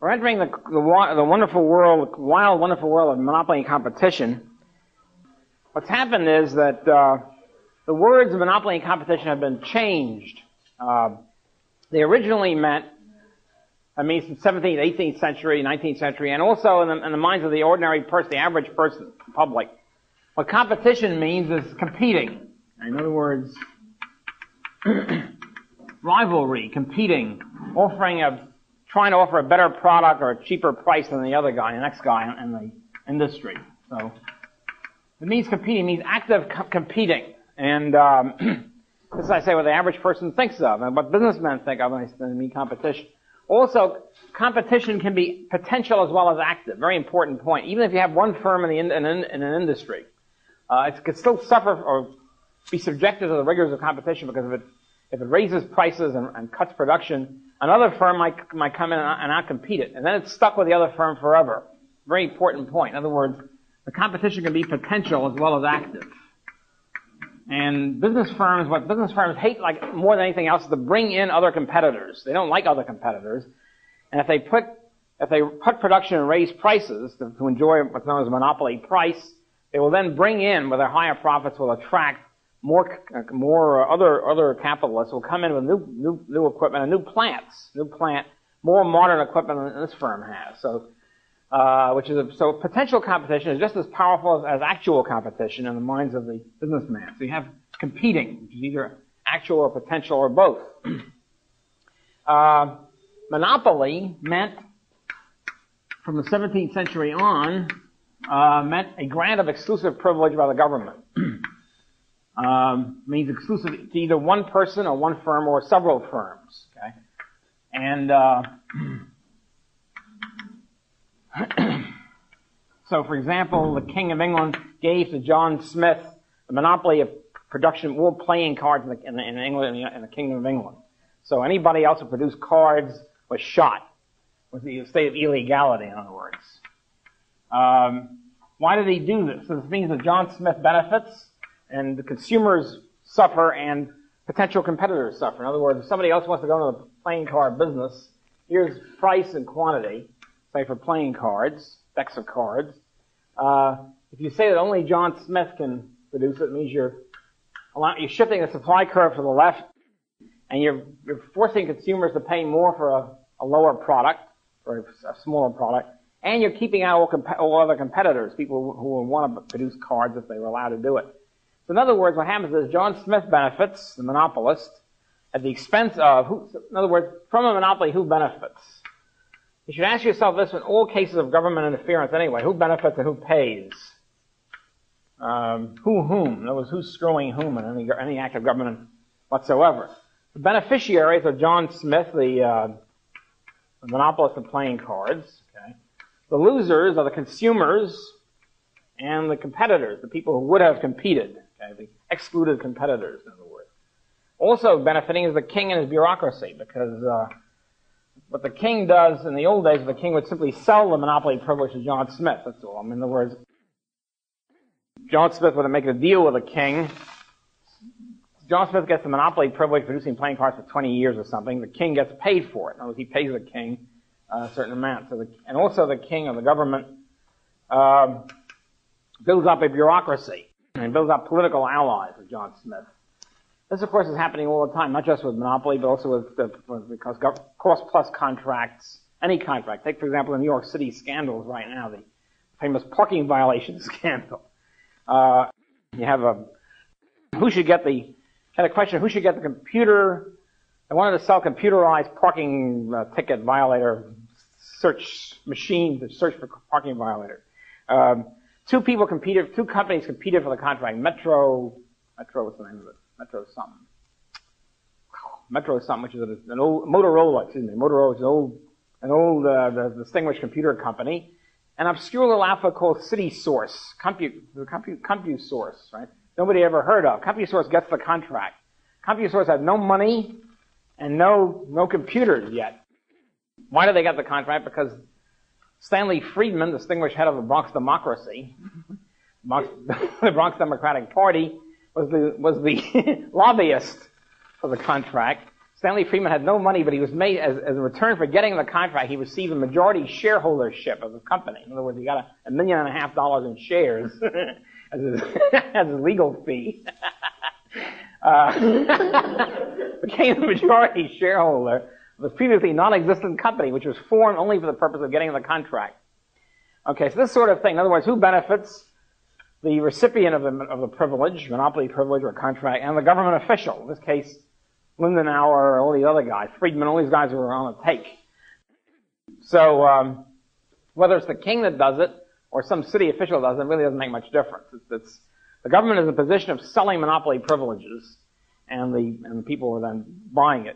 We're entering the wonderful world, wild, wonderful world of monopoly and competition. What's happened is that the words monopoly and competition have been changed. They originally meant, I mean, 17th, 18th century, 19th century, and also in the minds of the ordinary person, the average person, public. What competition means is competing. In other words, rivalry, competing, trying to offer a better product or a cheaper price than the other guy, the next guy in the industry. So it means competing, it means active competing. And this is, I say, what the average person thinks of and what businessmen think of when they mean competition. Also, competition can be potential as well as active. Very important point. Even if you have one firm in an industry, it could still suffer or be subjected to the rigors of competition, because if it raises prices and cuts production, another firm might come in and outcompete it, and then it's stuck with the other firm forever. Very important point. In other words, the competition can be potential as well as active. And what business firms hate like more than anything else is to bring in other competitors. They don't like other competitors. And if they put production and raise prices to enjoy what's known as a monopoly price, they will then bring in, with their higher profits, will attract more other capitalists will come in with new equipment and new plants, more modern equipment than this firm has. So, so potential competition is just as powerful as actual competition in the minds of the businessman. So you have competing, which is either actual or potential or both. Monopoly meant, from the 17th century on, meant a grant of exclusive privilege by the government. Means exclusive to either one person or one firm or several firms. Okay, and so, for example, the King of England gave to John Smith the monopoly of production of all playing cards in England, in the Kingdom of England. So anybody else who produced cards was shot, with the state of illegality, in other words. Why did he do this? So this means that John Smith benefits, and the consumers suffer, and potential competitors suffer. In other words, if somebody else wants to go into the playing card business, here's price and quantity, say for playing cards, decks of cards. If you say that only John Smith can produce it, it means you're shifting the supply curve to the left, and you're forcing consumers to pay more for a lower product, or a smaller product, and you're keeping out all other competitors, people who will want to produce cards if they were allowed to do it. So in other words, what happens is John Smith benefits, the monopolist, at the expense of, in other words, from a monopoly, who benefits? You should ask yourself this in all cases of government interference anyway. Who benefits and who pays? Whom? In other words, who's screwing whom in any act of government whatsoever? The beneficiaries are John Smith, the monopolist of playing cards. Okay. The losers are the consumers and the competitors, the people who would have competed. Okay, the excluded competitors, in other words. Also benefiting is the king and his bureaucracy, because what the king does in the old days, the king would simply sell the monopoly privilege to John Smith. That's all. I mean, in other words, John Smith would make a deal with the king. John Smith gets the monopoly privilege producing playing cards for 20 years or something. The king gets paid for it. In other words, he pays the king a certain amount. And also the king or the government builds up a bureaucracy and builds up political allies with John Smith. This, of course, is happening all the time, not just with monopoly, but also because cost-plus contracts, any contract. Take, for example, the New York City scandals right now, the famous parking violation scandal. You have had a question, who should get the computer? They wanted to sell computerized parking ticket violator search machine to search for parking violator. Two companies competed for the contract. Metro, what's the name of it? Metro something, which is an old Motorola, Motorola is an old distinguished computer company. An obscure little outfit called CitySource, CompuSource, right? Nobody ever heard of. CompuSource gets the contract. CompuSource had no money and no computers yet. Why did they get the contract? Because Stanley Friedman, distinguished head of the Bronx Democracy, the Bronx Democratic Party, was the lobbyist for the contract. Stanley Friedman had no money, but he was made, as a return for getting the contract, he received a majority shareholdership of the company. In other words, he got $1.5 million in shares as his legal fee. Became the majority shareholder of a previously non-existent company, which was formed only for the purpose of getting the contract. Okay, so this sort of thing. In other words, who benefits? The recipient of the privilege, monopoly privilege or contract, and the government official. In this case, Lindenauer, all the other guys, Friedman, all these guys who were on the take. So, whether it's the king that does it or some city official does it, really doesn't make much difference. The government is in a position of selling monopoly privileges, and the people are then buying it.